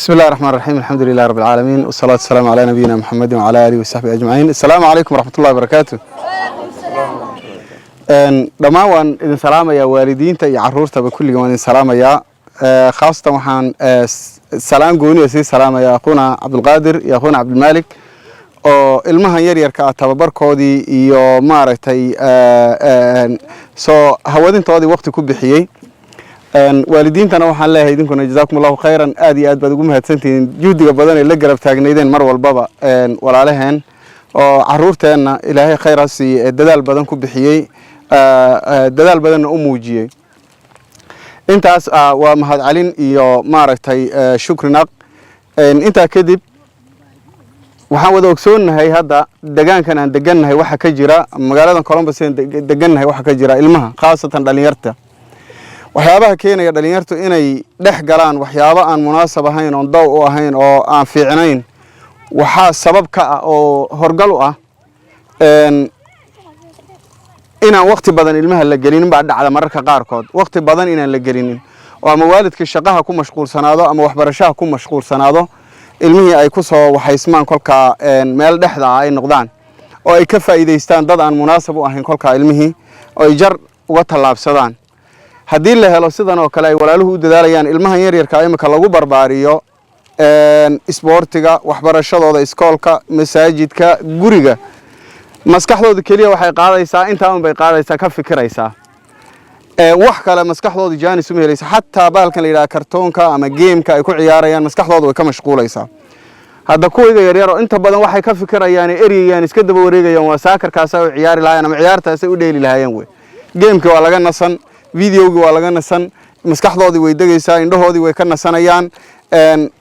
بسم الله الرحمن الرحيم الحمد لله رب العالمين والصلاة والسلام على نبينا محمد وعلى آله وصحبه أجمعين. السلام عليكم ورحمة الله وبركاته. دمان إذن سلام يا والدين تي عرورته بكل جوان سلام يا خاصة وحن سلام قوني يسي سلام يا أخونا عبد القادر يا أخونا عبد المالك المها يرير كتببر كودي يو مارتي هودين تودي وقت كوبحيي waalidiintana waxaan leeyahay idinkuna jazaakumullahu khayran aad iyo aad baad ugu mahadsantihiin juhdiga badan ee la garab taagnaydeen mar walbaba walaalaheen oo caruurteena ilaahay khayraasi dadaal badan ku bixiyay dadaal badan u muujiyay intaas waa mahad calin iyo maaragtay shukrinaq inta kadib waxaan wada ogsoonahay hadda deegaankan aan degannahay waxa ka jira magaalada Columbus ee degannahay waxa ka jira ilmaha khaasatan dhalinyarta waxyaabaha keenaya dhalinyartu inay dhex galaan waxyaabo aan munaasab ahayn oo daw u ahayn oo aan fiicnayn waxa sabab ka ah oo horgal u ah inaan waqti badan ilmaha la gelinin baa dhacda mararka qaarkood waqti badan inaan la gelinin oo ama waalidka shaqaha ku mashquulsanaado ama waxbarashada ku mashquulsanaado ilmihii ay ku soo waxaysmaan kolka meel dhexda ay noqdaan oo ay ka faa'iideystaan dad aan munaasab u ahayn kolka ilmihii oo jar uga talaabsadaan haddii la helo sidan oo kale ay walaaluhu u dadaalayaan ilmahan yaryarka imika lagu barbaariyo isboortiga waxbarashadooda iskoolka masaajidka guriga maskaxdooda kaliya waxay qaadaysaa inta aan bay qaadaysaa ka fikiraysaa wax kale maskaxdooda jaanis uma helaysa hatta baalkan la yiraahdo kartoonka ama gameka ay ku ciyaarayaan maskaxdooda way ka mashquulaysaa hadda kuwiga yaryar oo inta badan waxay ka fikirayaan eriyayaan iska daba wareegayaan waa saakarkaas oo ciyaari lahaayeen ama ciyaartaas ay u dheeli lahaayeen way gameka waa laga nasan فيديوغي waa laga nasan maskaxdoodii way dagaysaa indhahoodii way ka nasanayaan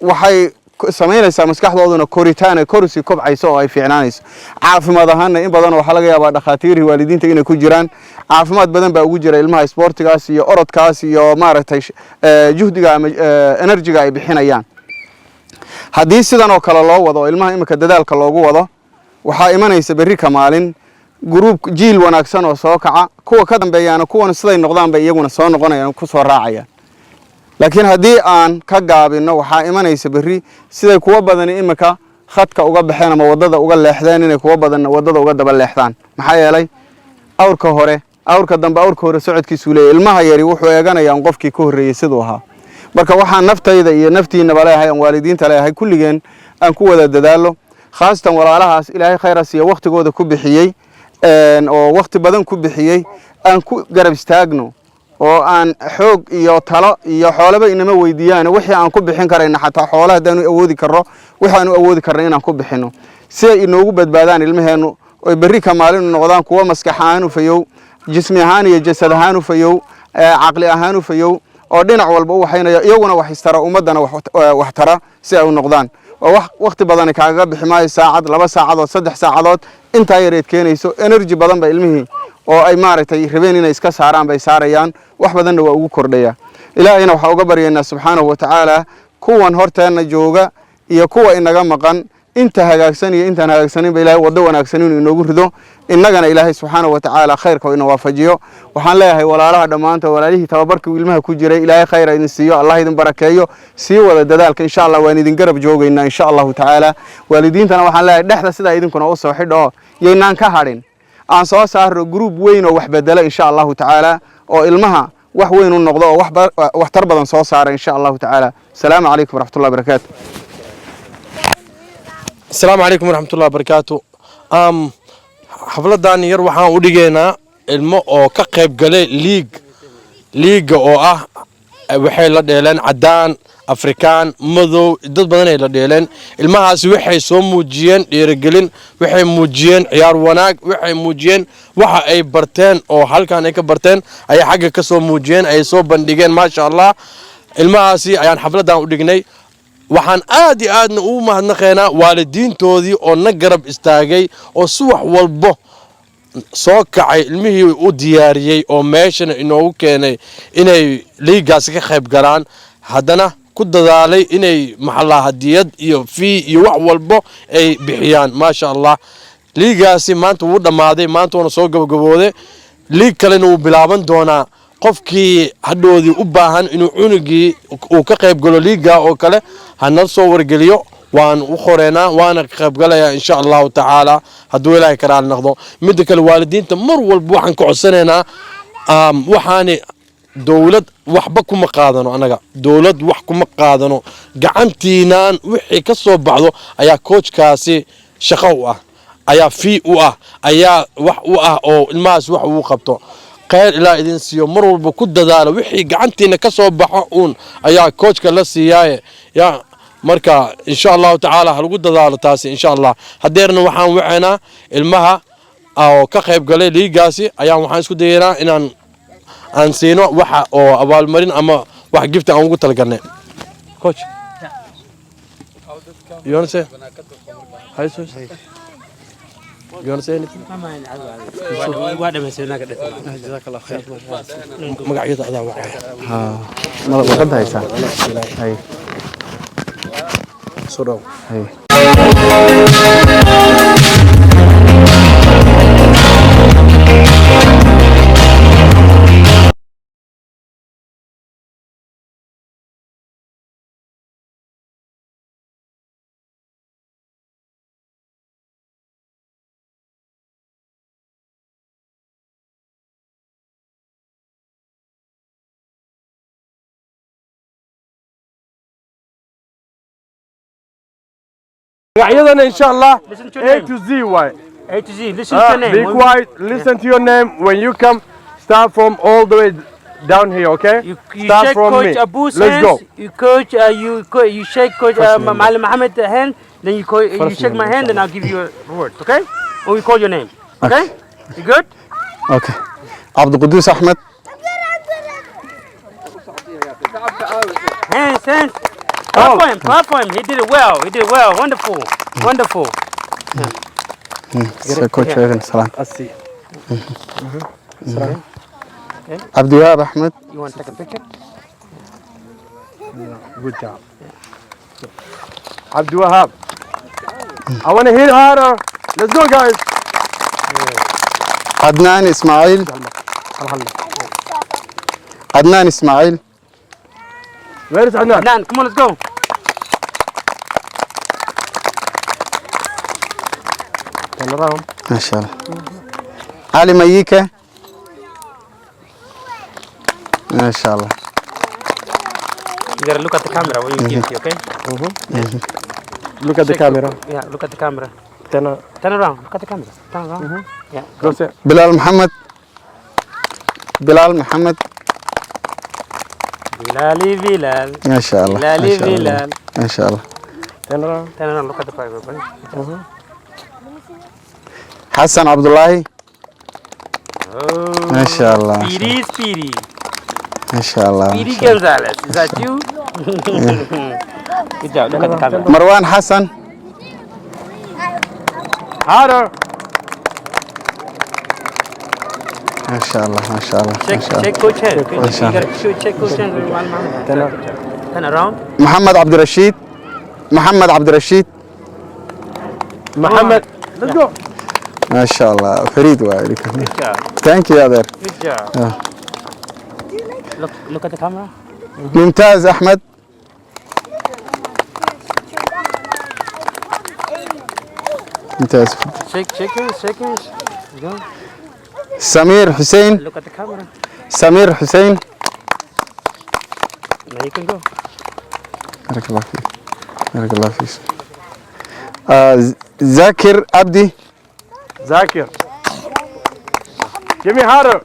waxay sameynaysaa maskaxdooduna koritaan korsi kobcayso oo ay fiicnaanayso caafimaad ahaan in badan waxa laga yaabaa dhaqaatiir waalidiinta inay ku jiraan caafimaad badan baa ugu jira ilmaha sportigaas iyo orodkaas iyo maaragtay juhdiga ama energy-ga ay bixinayaan hadii sidan oo kale loo wado ilmaha imika dadaalka loogu wado waxa imanaysa berri ka maalin group jiil wanaagsan oo soo kaca kuwa ka dambeeyana kuwan siday noqdaan bay iyaguna soo noqonayaan ku soo raacayaan laakiin hadii aan ka gaabino waxa imanaysa berri siday kuwa badan imika khadka uga baxeen ama wadada uga leexdeen inay kuwa badan wadada uga daba leexdaan maxaa yeelay awrka dambe socodkiisu leeyahay ilmaha yari wuxuu eeganayaan qofkii ka horeeyay sidoo ahaa marka waxaan naftayda iyo naftiina baleeyahay aan waalidiinta leeyahay kulligeen aan ku wada dadaalo khaasatan walaalahaas ilaahay khayraas iyo waqtigooda ku bixiyay oo waqti badan ku bixiyay aan ku garab istaagno oo aan xoog iyo talo iyo xoolaba inama weydiiyaan wixii aan ku bixin karayna xataa xoolaha hadaan awoodi karno waxaan awoodi karnaa inaan ku bixino si ay inoogu badbaadaan ilmaheenu oo berri ka maalin noqdaan kuwa maskax ahaan u fayow jismi ahaan iyo jasad ahaan u fayow aqli ahaan u fayow oo dhinac walba u waxaynayo iyaguna wax istara ummadana wax tara si ay u noqdaan waqti badan kaaga biximay saacad 2 saacadood 3 saacadood inta yareed keenayso energy badan ba ilmihii oo ay maaragtay rabeen inay iska saaraan bay saarayaan wax badanna waa ugu kordhaya ilaahayna waxa uga baryeena subhanahu wa ta'ala kuwan horteena jooga iyo kuwa inaga maqan inta hagaagsan iyo inta hagaagsanin ba ilaahay wada wanaagsan inuu inoogu rido innagana ilaahay subhanahu wa ta'ala khayrka inoo waafajiyo waxaan leeyahay walaalaha dhamaanta walaalihii tababarka ilmaha ku jiray ilaahay khayr idin siiyo allah idin barakeeyo sii wada dadaalka insha Allah waan idin garab joogaynaa insha Allah ta'ala waalidiintana waxaan leeyahay dhexda sida idinkuna u soo xidho yeynaan ka hadhin aan soo saaro group weyn oo wax bedela insha Allah ta'ala oo ilmaha wax weyn u noqdo oo wax tar badan soo saara insha Allah ta'ala salaamu alaykum warahmatullahi wabarakatuh السلام عليكم ورحمة الله وبركاته حفلة ير waxaan u dhigeynaa ilmo oo ka qayb galay league oo ah waxay la dheeleen cadaan afrikaan madow dad badan ay la dheeleen ilmahaas waxay soo muujiyeen dhiirigelin waxay muujiyeen ciyaar wanaag waxay muujiyeen waxa ay barteen oo halkaan ay ka barteen ay xagga ka soo muujiyeen ay soo bandhigeen ma sha Allah ilmahaasi ayaan xafladan u dhignay waxaan aad iyo aadna u mahadnaqeynaa waalidiintoodii oo na garab istaagay oo subax walbo soo kacay ilmihii u diyaariyay oo meeshana inoogu keenay inay liigaas ka qayb galaan haddana ku dadaalay inay maxalla hadiyad iyo fee iyo wax walbo ay bixiyaan ma sha Allah liigaasi maanta wuu dhamaaday maanta wana soo gabagabooday liig kalena uu bilaaban doonaa qofkii hadhoodii u baahan inuu cunugii uu ka qayb galo liiga oo kale hana soo wargeliyo waan u qoreynaa waana ka qayb galayaa insha allahu tacaala hadduu ilaahay ka raali noqdo midda kale waalidiinta mar walba waxaan ka codsanaynaa waxaani dowlad waxba kuma qaadano anaga dowlad wax kuma qaadano gacantiinaan wixii ka soo baxdo ayaa coachkaasi shaqo u ah ayaa fee u ah ayaa wax u ah oo ilmahaas wax uu qabto khayr ilaa idin siiyo mar walba ku dadaalo wixii gacantiina ka soo baxo uun ayaa coachka la siiyaaye yaa marka insha allahu tacaala ha lagu dadaalo taasi insha allah hadeerna waxaan wacaynaa ilmaha oo ka qayb galay liigaasi ayaan waxaan isku dayaynaa inaan aan siino waxa oo abaalmarin ama wax gift aan ugu talagalnay coach you want to say hi sis you want to say anything jazakallah khair magacyada adaa wacay ma waqad haysa hay soo hay magacyadana insha Allah Listen to A your to name. Z why A to Z. Listen to your name. be quiet listen to your name when you come start from all the way down here okay You start shake from Coach me Abu's let's hands. go You shake Coach Malim Mohammed hand. Then you shake my hand, and I'll give you a reward. Okay? Or we call your name. Okay? You good? okay Abdulqudus Ahmed Hands. Clap for him. Clap for him. He did it well. Wonderful. Wonderful. coach salam أسي Abdulwahab Ahmed You want to take a picture? good job Abdul Wahab I want to hit harder let's go guys Adnan Ismail Adnan Ismail where is Adnan Adnan, come on, let's go. turn around ما شاء الله علي ميكة ما شاء الله You gotta look at the camera when you give it, okay? look at the camera Yeah, look at the camera. turn around. Look at the camera. Turn around. Yeah. go sit بلال محمد بلال محمد Bilal. ما شاء الله ما Bilal. شاء الله ما شاء الله turn around Turn around. Look at the camera. حسن عبد الله Oh. ما شاء الله Speedy. ما شاء الله Speedy Gonzalez. Is that you? Good job. Look at the camera. مروان حسن harder ما شاء الله ما شاء الله ما شاء الله Check coach hand. You ما شاء الله. gotta check coach hand. Turn around. محمد عبد الرشيد محمد عبد الرشيد محمد let's go ما شاء الله فريد وائل Good job. ثانك يو يا دير Good job. Look at the camera. ممتاز احمد ممتاز Shake hands. Go. سمير حسين Look at the camera. سمير حسين Now you can go. بارك الله فيك بارك الله فيك زاكر عبدي Zakir give me harder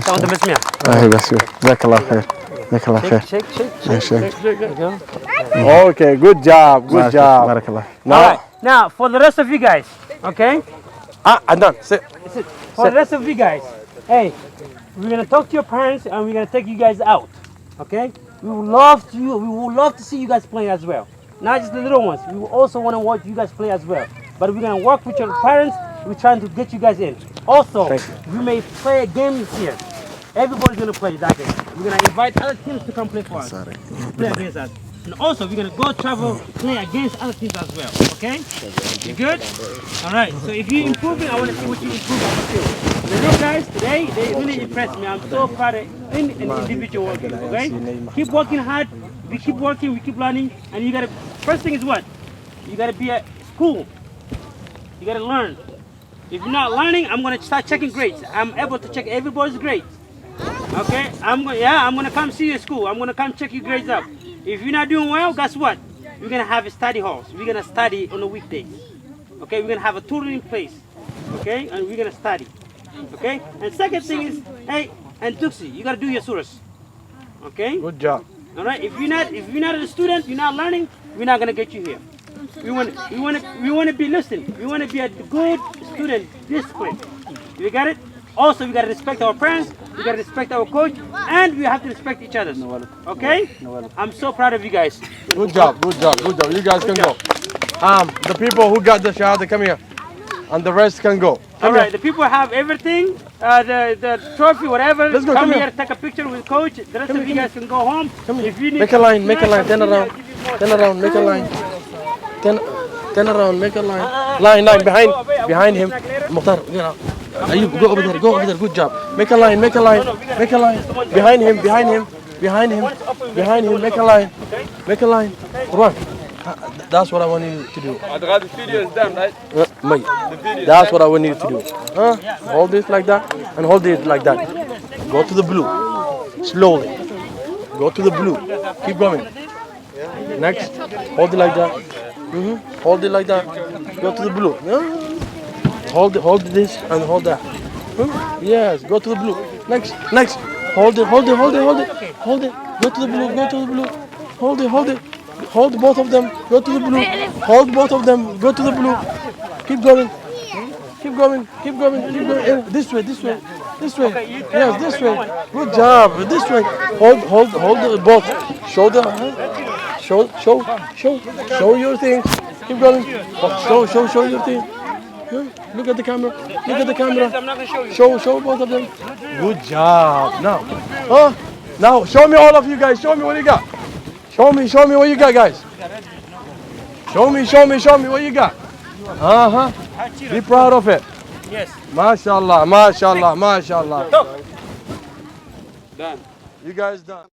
Sound the مسميع. بس جزاك الله خير جزاك الله خير Shake. ماشي There you go. okay good job بارك الله All right. Now, for the rest of you guys, okay? Adnan sit For the rest of you guys, hey, we're gonna talk to your parents and we're gonna take you guys out, okay? We would love to see you guys play as well. Not just the little ones. We also want to watch you guys play as well. But we're gonna work with your parents. We're trying to get you guys in. Also, we may play a game here. Everybody's gonna play that game. We're gonna invite other teams to come play for us. Play against us. And also, we're gonna go travel play against other teams as well. Okay? You good? All right. So if you're improving, I want to see what you improve on the field. The little guys today, they really impressed me. I'm so proud of in an individual working. Okay? Keep working hard. We keep working. We keep learning. And you gotta. First thing is what? You gotta be at school. You gotta learn. If you're not learning, I'm gonna start checking grades. I'm able to check everybody's grades. Okay? I'm gonna come see you at school. I'm gonna come check your grades up. If you're not doing well, guess what? We're gonna have a study halls. We're gonna study on the weekdays. Okay? We're gonna have a tutoring place. Okay? And we're gonna study. Okay? And second thing is, hey, and Tuxi, you gotta do your surahs. Okay? Good job. All right. If you're not a student, you're not learning, we're not gonna get you here. We want to be listening. We want to be a good student, disciplined. You got it? Also, we got to respect our parents. We got to respect our coach, and we have to respect each other. Okay? I'm so proud of you guys. Good job, good job, good job. You guys can go. The people who got the shahada, come here. And the rest can go. All right, the people have everything, the trophy, whatever. Let's go, come come here, here. take a picture with coach. The rest of you guys can go home. If you need Make a line, make a line, turn turn around. Turn around, make a line. Turn around, make a line. Line, behind him. Mukhtar, get out. Ayub, go over there, good job. Make a line, make a line. Behind him, make a line. Make a line. Run. That's what I want you to do. The video is done, right? Mate, that's what I want you to do. Hold this like that and hold it like that. Go to the blue. Slowly. Go to the blue. Keep going. Next. Hold it like that. Hold it like that. Go to the blue. Hold this and hold that. Yes, go to the blue. Next. Hold it. Go to the blue. Hold it. Hold both of them. Go to the blue. Hold both of them. Go to the blue. Keep going. This way. Yes, this way. Good job. This way. Hold both. Show your thing. Keep going. Show your thing. Look at the camera. I'm not gonna show you. Show both of them. Good job. Now show me all of you guys. Show me what you got. Show me what you got, guys. Show me what you got. Be proud of it. Yes. MashaAllah. Done. You guys done.